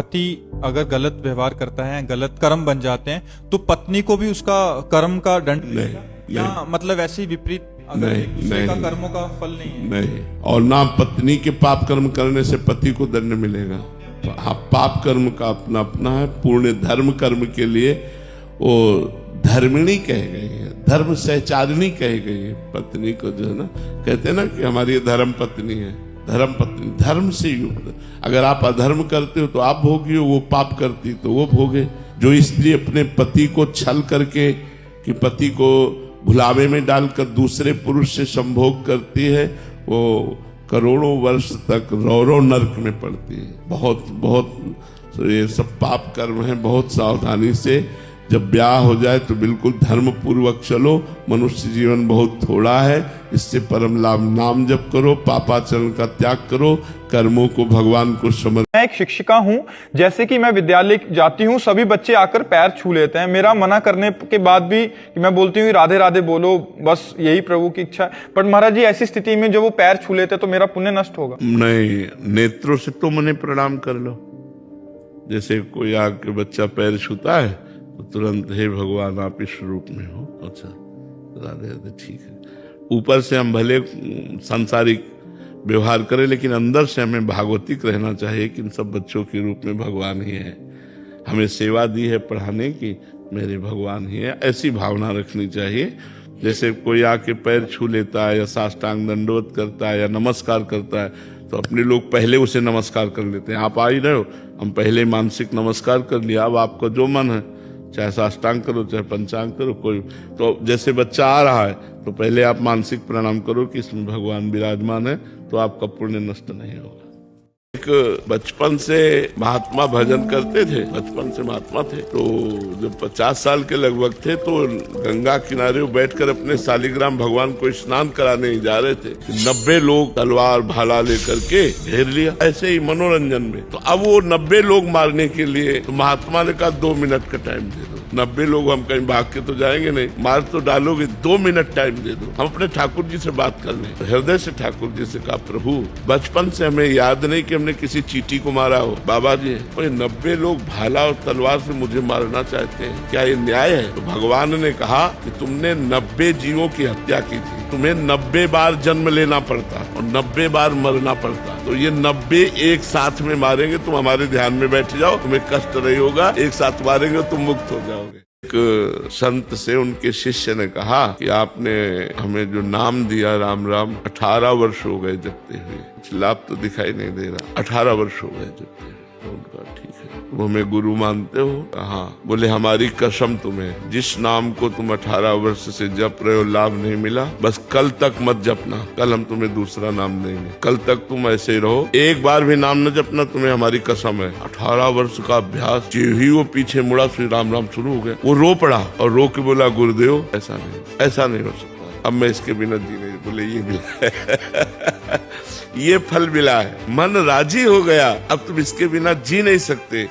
पति अगर गलत व्यवहार करता है, गलत कर्म बन जाते हैं, तो पत्नी को भी उसका कर्म का दंड मिलेगा या मतलब ऐसे ही विपरीत अगर एक दूसरे का कर्मों का फल नहीं है? नहीं, और ना पत्नी के पाप कर्म करने से पति को दंड मिलेगा। हाँ, पाप कर्म का अपना अपना है। पूर्ण धर्म कर्म के लिए वो धर्मिणी कह गई है, धर्म सहचारिणी कह गई है पत्नी को, जो है ना, कहते हैं ना कि हमारी धर्म पत्नी है, धर्म पत्नी, धर्म से युक्त। अगर आप अधर्म करते हो तो आप भोगी हो, वो पाप करती तो वो भोगे। जो स्त्री अपने पति को छल करके कि पति को भुलावे में डालकर दूसरे पुरुष से संभोग करती है, वो करोड़ों वर्ष तक रौरव नरक में पड़ती है। बहुत बहुत ये सब पाप कर्म है। बहुत सावधानी से जब ब्याह हो जाए तो बिल्कुल धर्म पूर्वक चलो। मनुष्य जीवन बहुत थोड़ा है, इससे परम लाभ नाम जप करो, पापाचरण का त्याग करो, कर्मों को भगवान को समर्पित। मैं एक शिक्षिका हूं, जैसे कि मैं विद्यालय जाती हूं, सभी बच्चे आकर पैर छू लेते हैं। मेरा मना करने के बाद भी मैं बोलती हूँ राधे राधे बोलो, बस यही प्रभु की इच्छा है। पर महाराज जी, ऐसी स्थिति में जब वो पैर छू लेते तो मेरा पुण्य नष्ट होगा? नहीं, नेत्रों से तुम उन्हें प्रणाम कर लो। जैसे कोई आके बच्चा पैर छूता है तो तुरंत हे भगवान आप इस रूप में हो, अच्छा राधे राधे, ठीक है। ऊपर से हम भले सांसारिक व्यवहार करें, लेकिन अंदर से हमें भागवतिक रहना चाहिए कि इन सब बच्चों के रूप में भगवान ही है। हमें सेवा दी है पढ़ाने की, मेरे भगवान ही है, ऐसी भावना रखनी चाहिए। जैसे कोई आके पैर छू लेता है या साष्टांग दंडवत करता है या नमस्कार करता है, तो अपने लोग पहले उसे नमस्कार कर लेते हैं। आप आ ही रहे हो, हम पहले मानसिक नमस्कार कर लिया, अब आपका जो मन है, चाहे साष्टांग करो चाहे पंचांग करो, कोई तो जैसे बच्चा आ रहा है तो पहले आप मानसिक प्रणाम करो कि इसमें भगवान विराजमान है, तो आपका पुण्य नष्ट नहीं होगा। एक बचपन से महात्मा भजन करते थे, बचपन से महात्मा थे, तो जब 50 साल के लगभग थे तो गंगा किनारे बैठकर अपने शालिग्राम भगवान को स्नान कराने जा रहे थे। 90 लोग तलवार भाला लेकर के घेर लिया, ऐसे ही मनोरंजन में। तो अब वो 90 लोग मारने के लिए तो महात्मा ने कहा 2 मिनट का टाइम दे दो। 90 लोग हम कहीं भाग के तो जाएंगे नहीं, मार तो डालोगे, 2 मिनट टाइम दे दो, हम अपने ठाकुर जी से बात कर लें। हृदय से ठाकुर जी से कहा, प्रभु बचपन से हमें याद नहीं कि हमने किसी चींटी को मारा हो। बाबा जी, और 90 लोग भाला और तलवार से मुझे मारना चाहते हैं, क्या ये न्याय है? तो भगवान ने कहा कि तुमने 90 जीवों की हत्या की थी, तुम्हें 90 बार जन्म लेना पड़ता और 90 बार मरना पड़ता, तो ये 90 एक साथ में मारेंगे, तुम हमारे ध्यान में बैठ जाओ, तुम्हें कष्ट नहीं होगा, एक साथ मारेंगे तुम मुक्त हो जाओगे। एक संत से उनके शिष्य ने कहा कि आपने हमें जो नाम दिया राम राम, 18 वर्ष हो गए जपते हुए, कुछ लाभ तो दिखाई नहीं दे रहा। 18 वर्ष हो गए जपते हुए। उनका ठीक है, तुम हमें गुरु मानते हो? हाँ। बोले हमारी कसम तुम्हें, जिस नाम को तुम 18 वर्ष से जप रहे हो लाभ नहीं मिला, बस कल तक मत जपना, कल हम तुम्हें दूसरा नाम देंगे, कल तक तुम ऐसे ही रहो, एक बार भी नाम न जपना, तुम्हें हमारी कसम है। 18 वर्ष का अभ्यास, जो ही वो पीछे मुड़ा श्री राम राम शुरू हो गया। वो रो पड़ा और रो के बोला, गुरुदेव ऐसा नहीं हो सकता, अब मैं इसके बिना जी नहीं। बोले ये मिला ये फल मिला है, मन राजी हो गया, अब तुम इसके बिना जी नहीं सकते,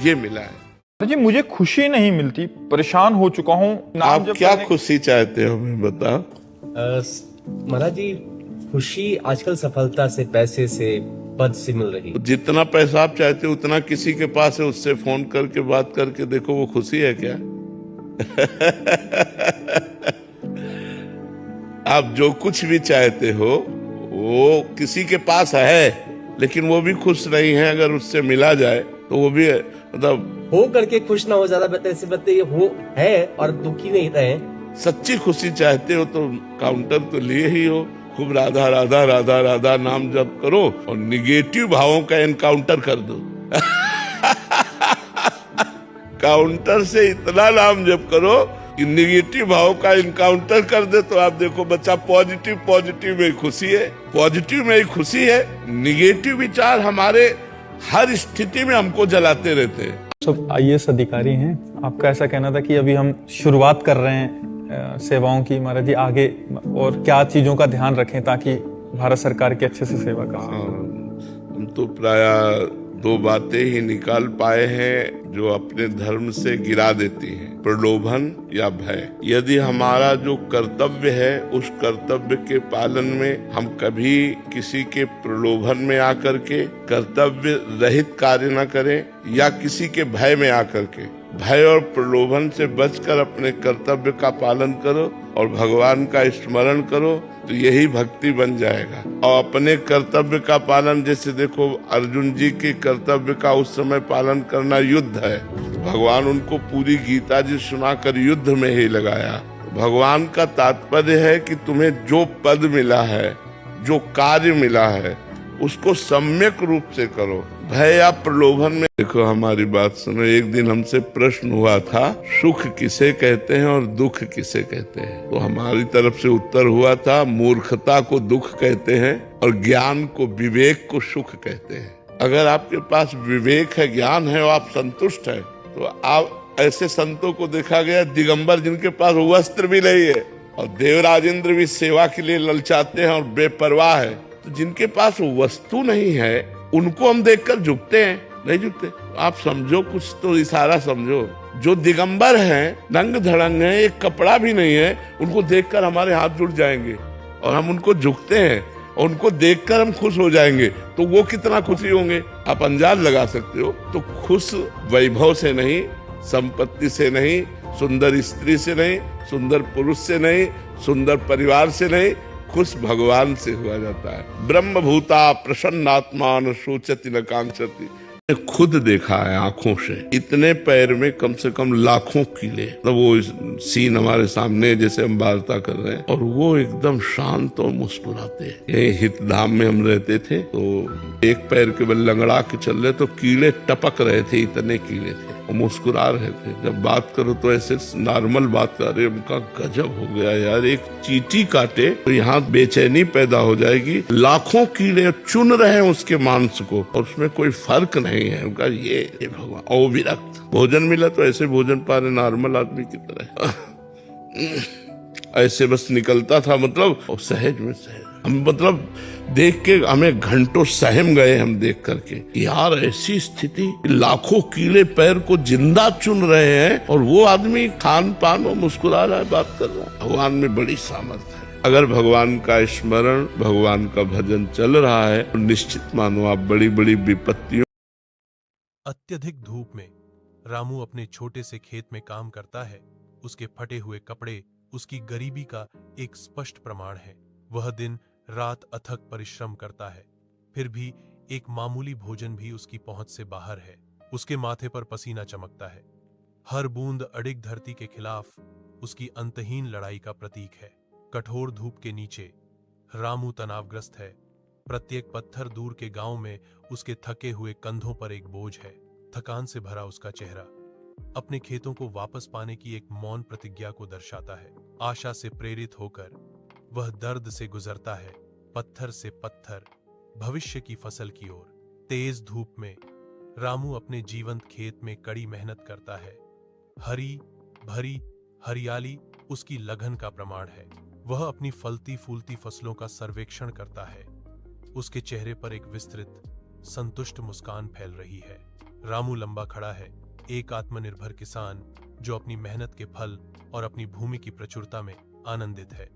ये मिला है। जी मुझे खुशी नहीं मिलती, परेशान हो चुका हूँ। आप क्या खुशी चाहते हो, मैं बताओ? महाराज जी, खुशी आजकल सफलता से, पैसे से, पद से मिल रही है। जितना पैसा आप चाहते हो उतना किसी के पास है, उससे फोन करके बात करके देखो, वो खुशी है क्या? आप जो कुछ भी चाहते हो वो किसी के पास है, लेकिन वो भी खुश नहीं है। अगर उससे मिला जाए तो वो भी मतलब हो करके खुश ना हो, ज्यादा बेहतर से बताइए, हो है और दुखी नहीं रहे। सच्ची खुशी चाहते हो तो काउंटर तो लिए ही हो, खूब राधा राधा राधा राधा नाम जप करो और निगेटिव भावों का एनकाउंटर कर दो। काउंटर से इतना नाम जप करो कि निगेटिव भाव का इनकाउंटर कर दे, तो आप देखो बच्चा पॉजिटिव में खुशी है, पॉजिटिव में ही खुशी है। निगेटिव विचार हमारे हर स्थिति में हमको जलाते रहते हैं। सब IAS अधिकारी हैं, आपका ऐसा कहना था कि अभी हम शुरुआत कर रहे हैं सेवाओं की, महाराज जी आगे और क्या चीजों का ध्यान रखें ताकि भारत सरकार की अच्छे से सेवा कर सकें? हम तो प्राय 2 बातें ही निकाल पाए हैं। जो अपने धर्म से गिरा देती हैं, प्रलोभन या भय। यदि हमारा जो कर्तव्य है उस कर्तव्य के पालन में हम कभी किसी के प्रलोभन में आकर के कर्तव्य रहित कार्य न करें, या किसी के भय में आकर के, भय और प्रलोभन से बचकर अपने कर्तव्य का पालन करो और भगवान का स्मरण करो, तो यही भक्ति बन जाएगा। और अपने कर्तव्य का पालन, जैसे देखो अर्जुन जी के कर्तव्य का उस समय पालन करना युद्ध है, भगवान उनको पूरी गीता जी सुनाकर युद्ध में ही लगाया। भगवान का तात्पर्य है कि तुम्हें जो पद मिला है, जो कार्य मिला है, उसको सम्यक रूप से करो, भय या प्रलोभन में। देखो हमारी बात सुनो, एक दिन हमसे प्रश्न हुआ था, सुख किसे कहते हैं और दुख किसे कहते हैं? तो हमारी तरफ से उत्तर हुआ था, मूर्खता को दुख कहते हैं और ज्ञान को, विवेक को सुख कहते हैं। अगर आपके पास विवेक है, ज्ञान है और आप संतुष्ट हैं, तो आप ऐसे संतों को देखा गया दिगंबर जिनके पास वस्त्र भी नहीं है और देवराजेंद्र भी सेवा के लिए ललचाते हैं और बेपरवाह है। तो जिनके पास वस्तु नहीं है उनको हम देखकर झुकते हैं, नहीं झुकते। आप समझो, कुछ तो इशारा समझो। जो दिगंबर हैं, रंग धड़ंग है, एक कपड़ा भी नहीं है, उनको देखकर हमारे हाथ जुड़ जाएंगे और हम उनको झुकते हैं और उनको देखकर हम खुश हो जाएंगे। तो वो कितना खुशी होंगे आप अंदाज लगा सकते हो। तो खुश वैभव से नहीं, संपत्ति से नहीं, सुंदर स्त्री से नहीं, सुंदर पुरुष से नहीं, सुंदर परिवार से नहीं, खुश भगवान से हुआ जाता है। ब्रह्म भूता प्रसन्नात्मान शोचति न कांक्षति। खुद देखा है आंखों से, इतने पैर में कम से कम लाखों कीड़े। तो वो सीन हमारे सामने जैसे हम वार्ता कर रहे हैं, और वो एकदम शांत और मुस्कुराते हैं। यही हितधाम में हम रहते थे, तो एक पैर के बल लंगड़ा के चल रहे तो कीड़े टपक रहे थे, इतने कीड़े थे, और मुस्कुरा रहे थे। जब बात करो तो ऐसे नॉर्मल बात कर रहे, उनका गजब हो गया यार। एक चींटी काटे तो यहाँ बेचैनी पैदा हो जाएगी। लाखों कीड़े चुन रहे हैं उसके मांस को और उसमें कोई फर्क नहीं है उनका। ये भगवान और विरक्त। भोजन मिला तो ऐसे भोजन पा रहे नॉर्मल आदमी की तरह, ऐसे बस निकलता था, मतलब सहज में सहज। हम मतलब देख के हमें घंटों सहम गए हम देख करके, यार ऐसी स्थिति, लाखों कीड़े पैर को जिंदा चुन रहे हैं और वो आदमी खान पान और मुस्कुरा रहा है, बात कर रहा है। भगवान में बड़ी सामर्थ्य है। अगर भगवान का स्मरण, भगवान का भजन चल रहा है तो निश्चित मानो आप बड़ी बड़ी विपत्तियों। अत्यधिक धूप में रामू अपने छोटे से खेत में काम करता है। उसके फटे हुए कपड़े उसकी गरीबी का एक स्पष्ट प्रमाण है। वह दिन रात अथक परिश्रम करता है, फिर भी एक मामूली भोजन भी उसकी पहुंच से बाहर है। उसके माथे पर पसीना चमकता है। हर बूंद अडिग धरती के खिलाफ उसकी अंतहीन लड़ाई का प्रतीक है। कठोर धूप के नीचे रामू तनावग्रस्त है। प्रत्येक पत्थर दूर के गांव में उसके थके हुए कंधों पर एक बोझ है। थकान से भरा उसका चेहरा अपने खेतों को वापस पाने की एक मौन प्रतिज्ञा को दर्शाता है। आशा से प्रेरित होकर वह दर्द से गुजरता है, पत्थर से पत्थर, भविष्य की फसल की ओर। तेज धूप में रामू अपने जीवंत खेत में कड़ी मेहनत करता है। हरी भरी हरियाली उसकी लगन का प्रमाण है। वह अपनी फलती फूलती फसलों का सर्वेक्षण करता है। उसके चेहरे पर एक विस्तृत, संतुष्ट मुस्कान फैल रही है। रामू लंबा खड़ा है, एक आत्मनिर्भर किसान जो अपनी मेहनत के फल और अपनी भूमि की प्रचुरता में आनंदित है।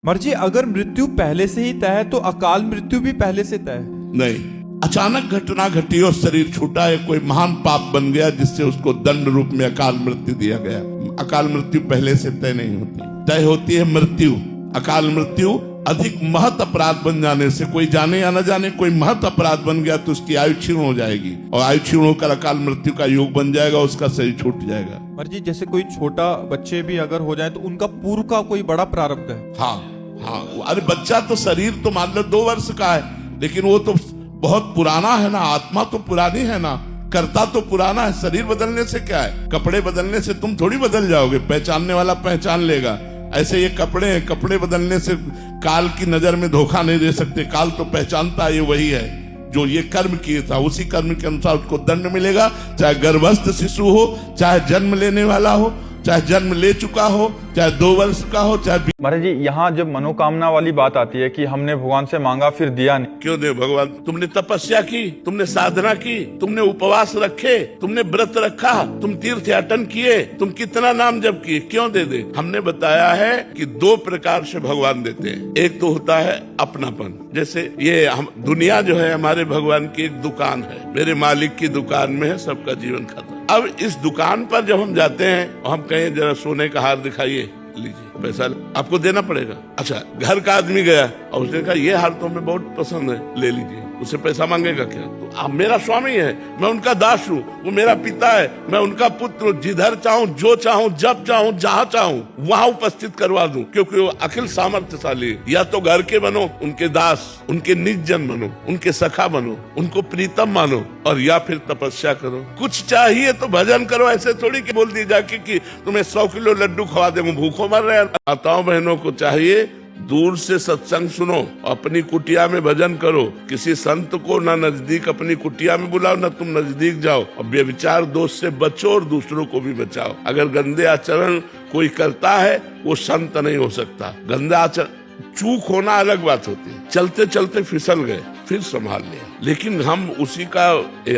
मर्जी, अगर मृत्यु पहले से ही तय है तो अकाल मृत्यु भी पहले से तय है? नहीं, अचानक घटना घटी और शरीर छूटा है, कोई महान पाप बन गया जिससे उसको दंड रूप में अकाल मृत्यु दिया गया। अकाल मृत्यु पहले से तय नहीं होती, तय होती है मृत्यु। अकाल मृत्यु अधिक महत अपराध बन जाने से, कोई जाने या न जाने कोई महत अपराध बन गया तो उसकी आयु क्षीण हो जाएगी और आयु क्षीण होकर अकाल मृत्यु का योग बन जाएगा, उसका शरीर छूट जाएगा। मर्जी, जैसे कोई छोटा बच्चे भी अगर हो जाए तो उनका पूर्व का कोई बड़ा प्रारब्ध है? हाँ हाँ, अरे बच्चा तो शरीर तो मान लो 2 वर्ष का है, लेकिन वो तो बहुत पुराना है ना, आत्मा तो पुरानी है ना, कर्ता तो पुराना है। शरीर बदलने से क्या है, कपड़े बदलने से तुम थोड़ी बदल जाओगे, पहचानने वाला पहचान लेगा। ऐसे ये कपड़े हैं, कपड़े बदलने से काल की नजर में धोखा नहीं दे सकते। काल तो पहचानता है ये वही है जो ये कर्म किए था, उसी कर्म के अनुसार उसको दंड मिलेगा। चाहे गर्भस्थ शिशु हो, चाहे जन्म लेने वाला हो, चाहे जन्म ले चुका हो, चाहे 2 वर्ष का हो, चाहे महाराज जी यहाँ जब मनोकामना वाली बात आती है कि हमने भगवान से मांगा फिर दिया नहीं, क्यों दे भगवान? तुमने तपस्या की, तुमने साधना की, तुमने उपवास रखे, तुमने व्रत रखा, तुम तीर्थयाटन किए, तुम कितना नाम जप किए, क्यों दे दे? हमने बताया है कि 2 प्रकार से भगवान देते हैं। एक तो होता है अपनापन, जैसे ये हम दुनिया जो है हमारे भगवान की एक दुकान है, मेरे मालिक की दुकान में है सबका जीवन खत्म। अब इस दुकान पर जब हम जाते हैं और हम कहें जरा सोने का हार दिखाइए, लीजिए पैसा आपको देना पड़ेगा। अच्छा, घर का आदमी गया और उसने कहा ये हार तो हमें बहुत पसंद है, ले लीजिए, उससे पैसा मांगेगा क्या? तो आप मेरा स्वामी है, मैं उनका दास हूँ, वो मेरा पिता है, मैं उनका पुत्र, जिधर चाहूँ, जो चाहूँ, जब चाहूँ, जहाँ चाहूँ वहाँ उपस्थित करवा दूं, क्योंकि वो अखिल सामर्थ्यशाली है। या तो घर के बनो उनके दास, उनके निज जन बनो, उनके सखा बनो, उनको प्रीतम मानो, और या फिर तपस्या करो। कुछ चाहिए तो भजन करो, ऐसे थोड़ी कि बोल दी जाके कि तुम्हें 100 किलो लड्डू खवा दे, भूखों मर रहे हैं। माताओं बहनों को चाहिए दूर से सत्संग सुनो, अपनी कुटिया में भजन करो, किसी संत को ना नजदीक अपनी कुटिया में बुलाओ, ना तुम नजदीक जाओ, और व्यभिचार दोष से बचो और दूसरों को भी बचाओ। अगर गंदे आचरण कोई करता है वो संत नहीं हो सकता। गंदे आचरण, चूक होना अलग बात होती है, चलते चलते फिसल गए फिर संभाल लिया, लेकिन हम उसी का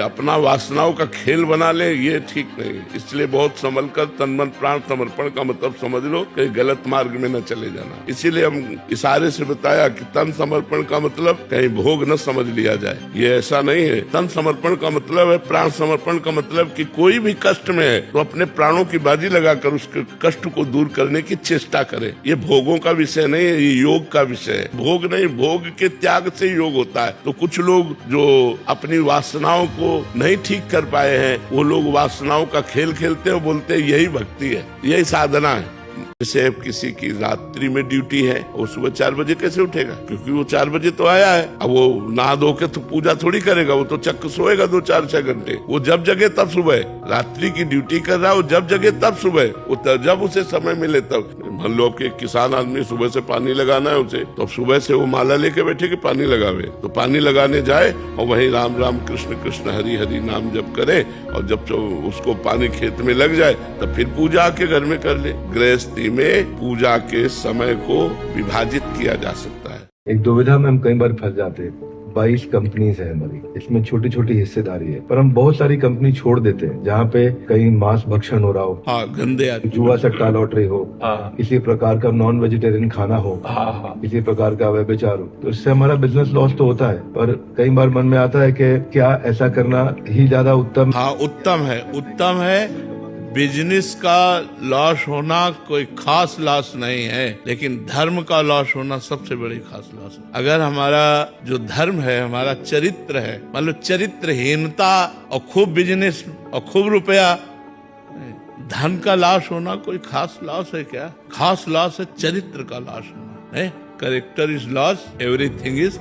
अपना वासनाओं का खेल बना ले, ये ठीक नहीं। इसलिए बहुत संभल कर तन मन प्राण समर्पण का मतलब समझ लो, कहीं गलत मार्ग में न चले जाना। इसीलिए हम इशारे से बताया कि तन समर्पण का मतलब कहीं भोग न समझ लिया जाए, ये ऐसा नहीं है। तन समर्पण का मतलब है, प्राण समर्पण का मतलब कि कोई भी कष्ट में है तो अपने प्राणों की बाजी लगाकर उसके कष्ट को दूर करने की चेष्टा करे। ये भोगों का विषय नहीं है, ये योग का विषय है। भोग नहीं, भोग के त्याग से योग होता है। तो कुछ लोग जो अपनी वासनाओं को नहीं ठीक कर पाए हैं, वो लोग वासनाओं का खेल खेलते हैं, बोलते हैं यही भक्ति है, यही साधना है। जैसे अब किसी की रात्रि में ड्यूटी है, वो सुबह 4 बजे कैसे उठेगा? क्योंकि वो 4 बजे तो आया है। अब वो नहा धो के तो पूजा थोड़ी करेगा, वो तो चक्क सोएगा 2-4-6 घंटे। वो जब जगे तब सुबह, रात्रि की ड्यूटी कर रहा है, वो जब जगे तब सुबह, वो जब उसे समय मिले तब। मान लो कि किसान आदमी सुबह से पानी लगाना है उसे, तो सुबह से वो माला लेके बैठे कि पानी लगावे, तो पानी लगाने जाए और वही राम राम कृष्ण कृष्ण हरि हरि नाम जप करे, और जब उसको पानी खेत में लग जाए तब फिर पूजा आके घर में कर ले। गृहस्थी में पूजा के समय को विभाजित किया जा सकता है। एक दुविधा में हम कई बार फंस जाते हैं। 22 कंपनीज है हमारी, इसमें छोटी छोटी हिस्सेदारी है, पर हम बहुत सारी कंपनी छोड़ देते हैं जहाँ पे कहीं मांस भक्षण हो रहा हो, गंदे जुआ सट्टा लॉटरी हो, किसी प्रकार का नॉन वेजिटेरियन खाना हो, किसी प्रकार का व्यभिचार हो, तो इससे हमारा बिजनेस लॉस तो होता है। पर कई बार मन में आता है कि क्या ऐसा करना ही ज्यादा उत्तम? हाँ, उत्तम है। बिजनेस का लॉस होना कोई खास लॉस नहीं है, लेकिन धर्म का लॉस होना सबसे बड़ी खास लॉस है। अगर हमारा जो धर्म है, हमारा चरित्र है, मतलब चरित्रहीनता और खूब बिजनेस और खूब रुपया, धन का लॉस होना कोई खास लॉस है क्या? खास लॉस है चरित्र का लॉस होना है। Character is loss, everything is.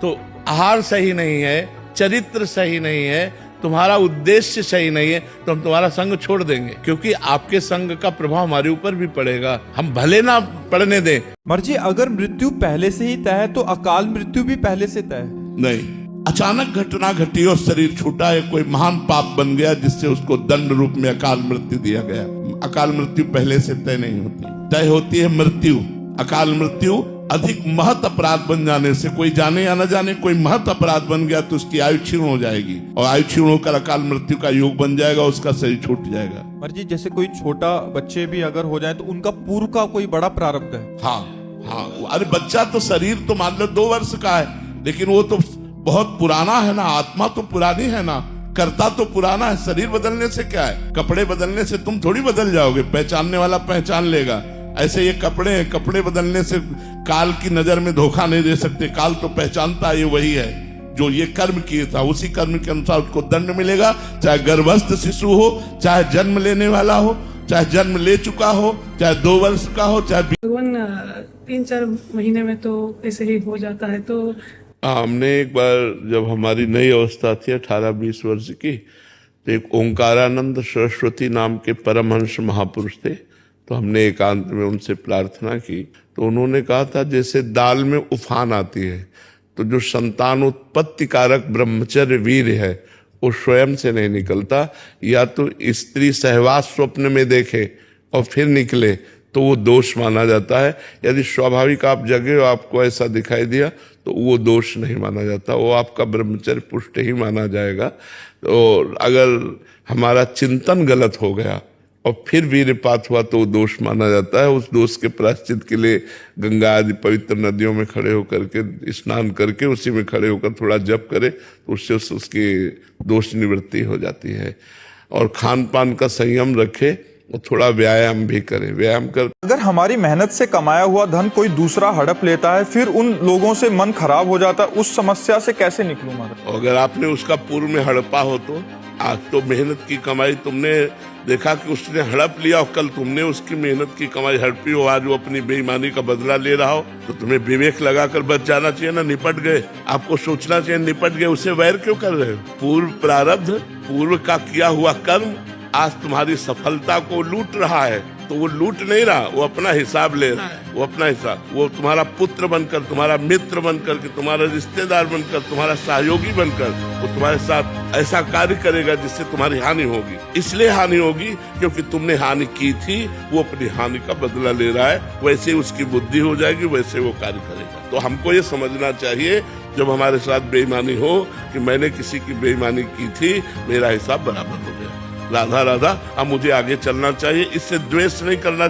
तो आहार सही नहीं है, चरित्र सही नहीं है, तुम्हारा उद्देश्य सही नहीं है, तो हम तुम्हारा संग छोड़ देंगे, क्योंकि आपके संग का प्रभाव हमारे ऊपर भी पड़ेगा, हम भले ना पड़ने दें। मर्जी, अगर मृत्यु पहले से ही तय है तो अकाल मृत्यु भी पहले से तय है? नहीं, अचानक घटना घटी और शरीर छूटा है, कोई महान पाप बन गया जिससे उसको दंड रूप में अकाल मृत्यु दिया गया। अकाल मृत्यु पहले से तय नहीं होती, तय होती है मृत्यु। अकाल मृत्यु अधिक महत अपराध बन जाने से, कोई जाने या न जाने कोई महत अपराध बन गया तो उसकी आयु क्षीण हो जाएगी, और आयु क्षीण होकर अकाल मृत्यु का योग बन जाएगा, उसका शरीर छूट जाएगा। मर्जी, जैसे कोई छोटा बच्चे भी अगर हो जाए तो उनका पूर्व का कोई बड़ा प्रारब्ध है? हाँ, अरे बच्चा तो शरीर तो मान लो 2 वर्ष का है, लेकिन वो तो बहुत पुराना है ना, आत्मा तो पुरानी है ना, कर्ता तो पुराना है। शरीर बदलने से क्या है? कपड़े बदलने से तुम थोड़ी बदल जाओगे, पहचानने वाला पहचान लेगा। ऐसे ये कपड़े हैं, कपड़े बदलने से काल की नजर में धोखा नहीं दे सकते। काल तो पहचानता है ये वही है जो ये कर्म किए था, उसी कर्म के अनुसार उसको दंड मिलेगा, चाहे गर्भस्थ शिशु हो, चाहे जन्म लेने वाला हो, चाहे जन्म ले चुका हो, चाहे 2 वर्ष का हो, चाहे 3-4 महीने में तो ऐसे ही हो जाता है। तो हमने एक बार जब हमारी नई अवस्था थी 18-20 वर्ष की, तो एक ओंकारानंद सरस्वती नाम के परमहंस महापुरुष थे, तो हमने एकांत में उनसे प्रार्थना की, तो उन्होंने कहा था जैसे दाल में उफान आती है, तो जो संतान उत्पत्ति कारक ब्रह्मचर्य वीर है वो स्वयं से नहीं निकलता। या तो स्त्री सहवास स्वप्न में देखे और फिर निकले तो वो दोष माना जाता है। यदि स्वाभाविक आप जगे और आपको ऐसा दिखाई दिया तो वो दोष नहीं माना जाता, वो आपका ब्रह्मचर्य पुष्ट ही माना जाएगा। तो अगर हमारा चिंतन गलत हो गया और फिर वीर्यपात हुआ तो वो दोष माना जाता है। उस दोष के प्रायश्चित के लिए गंगा आदि पवित्र नदियों में खड़े होकर के स्नान करके उसी में खड़े होकर थोड़ा जप करे तो उससे उसकी दोष निवृत्ति हो जाती है। और खान पान का संयम रखे और थोड़ा व्यायाम भी करे। व्यायाम कर अगर हमारी मेहनत से कमाया हुआ धन कोई दूसरा हड़प लेता है, फिर उन लोगों से मन खराब हो जाता है, उस समस्या से कैसे निकलूं महाराज? अगर आपने उसका पूर्व में हड़पा हो तो आज तो मेहनत की कमाई तुमने देखा कि उसने हड़प लिया और कल तुमने उसकी मेहनत की कमाई हड़पी हो, आज वो अपनी बेईमानी का बदला ले रहा हो, तो तुम्हें विवेक लगाकर बच जाना चाहिए ना। निपट गए, आपको सोचना चाहिए निपट गए, उससे वैर क्यों कर रहे हो? पूर्व प्रारब्ध, पूर्व का किया हुआ कर्म आज तुम्हारी सफलता को लूट रहा है। तो वो लूट नहीं रहा, वो अपना हिसाब ले रहा है, वो अपना हिसाब। वो तुम्हारा पुत्र बनकर, तुम्हारा मित्र बनकर के, तुम्हारा रिश्तेदार बनकर, तुम्हारा सहयोगी बनकर वो तुम्हारे साथ ऐसा कार्य करेगा जिससे तुम्हारी हानि होगी। इसलिए हानि होगी क्योंकि तुमने हानि की थी, वो अपनी हानि का बदला ले रहा है। वैसे उसकी बुद्धि हो जाएगी, वैसे वो कार्य करेगा। तो हमको ये समझना चाहिए जब हमारे साथ बेईमानी हो कि मैंने किसी की बेईमानी की थी, मेरा हिसाब बराबर हो गया। राधा राधा, अब मुझे आगे चलना चाहिए, इससे द्वेष नहीं करना।